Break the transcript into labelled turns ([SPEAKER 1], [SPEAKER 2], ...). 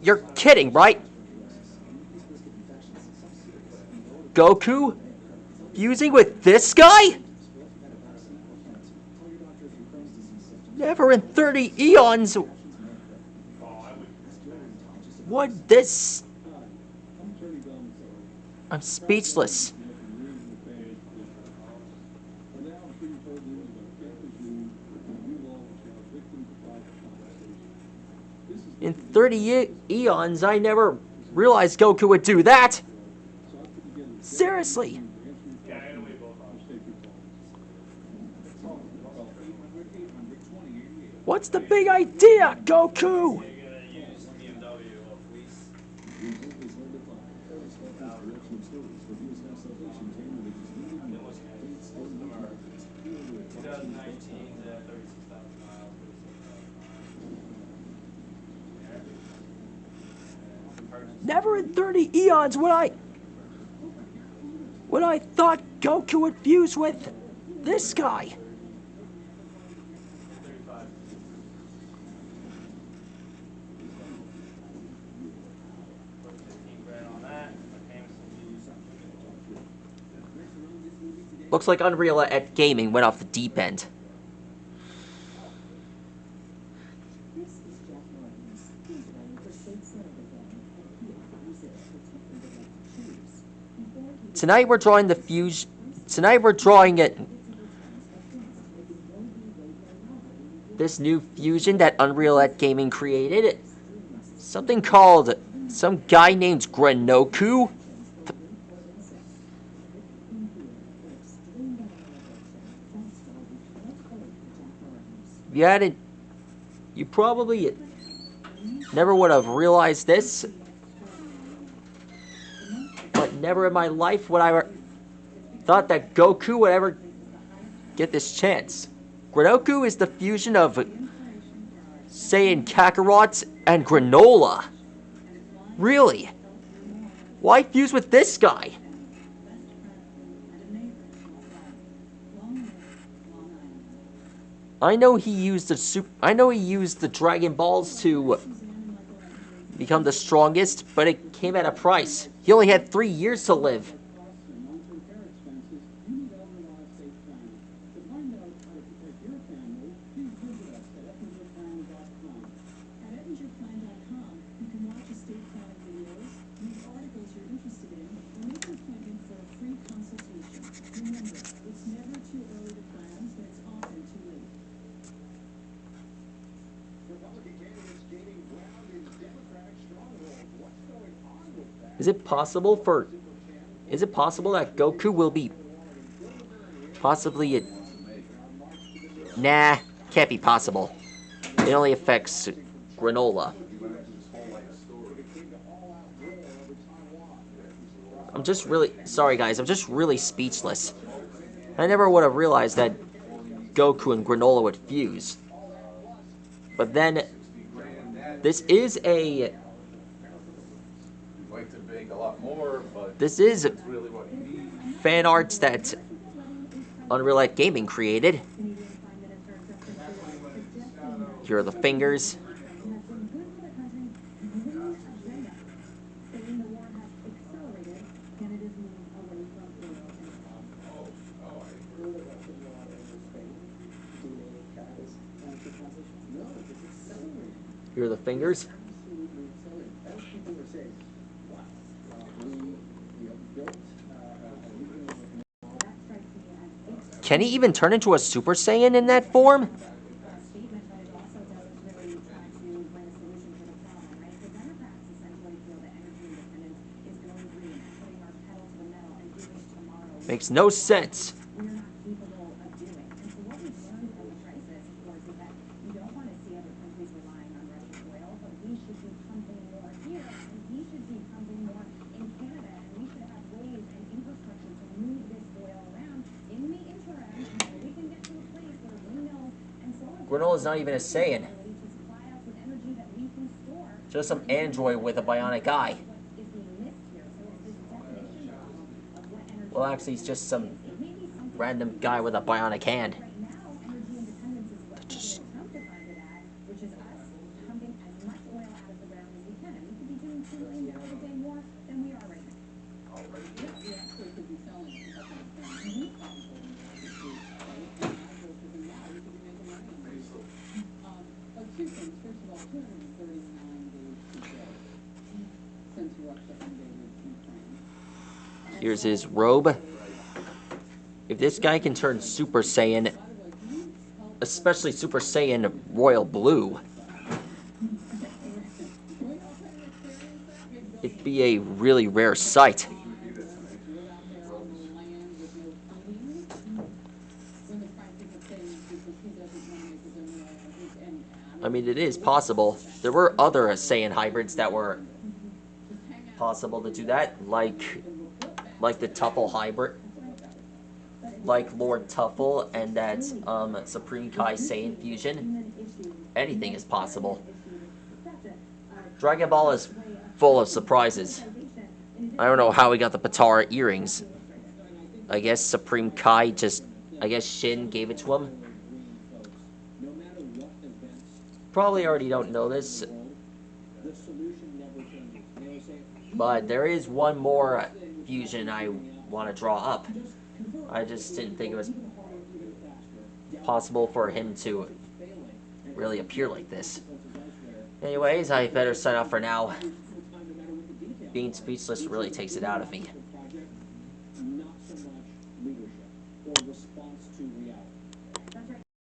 [SPEAKER 1] You're kidding, right? Goku fusing with this guy? Never in 30 eons. What this? I'm speechless. In 30 eons, I never realized Goku would do that. Seriously. What's the big idea, Goku? Never in 30 eons would I thought Goku would fuse with this guy. Looks like Unreal at Gaming went off the deep end. Tonight we're drawing the fusion. Tonight we're drawing it. This new fusion that Unreal at Gaming created. Something called some guy named Granoku. You probably never would have realized this. But never in my life would I thought that Goku would ever get this chance. Granoku is the fusion of Saiyan Kakarot and Granola. Really? Why fuse with this guy? I know he used the Dragon Balls to become the strongest, but it came at a price. He only had 3 years to live. Is it possible that Goku will be possibly Nah, can't be possible. It only affects Granola. I'm just really sorry, guys. I'm just really speechless. I never would have realized that Goku and Granola would fuse. But then, this is a... This is fan arts that Unreal at Gaming created. Here are the fingers. Here are the fingers. Can he even turn into a Super Saiyan in that form? Makes no sense. Granola's not even a Saiyan. Just some android with a bionic eye. Well, actually, he's just some random guy with a bionic hand. Just... Here's his robe. If this guy can turn Super Saiyan, especially Super Saiyan Royal Blue, it'd be a really rare sight. I mean, it is possible. There were other Saiyan hybrids that were possible to do that, like the Tuffle hybrid, like Lord Tuffle and that Supreme Kai Saiyan fusion. Anything is possible. Dragon Ball is full of surprises. I don't know how he got the Patara earrings. I guess Supreme Kai I guess Shin gave it to him. Probably already don't know this, but there is one more fusion I want to draw up. I just didn't think it was possible for him to really appear like this. Anyways, I better sign off for now. Being speechless really takes it out of me.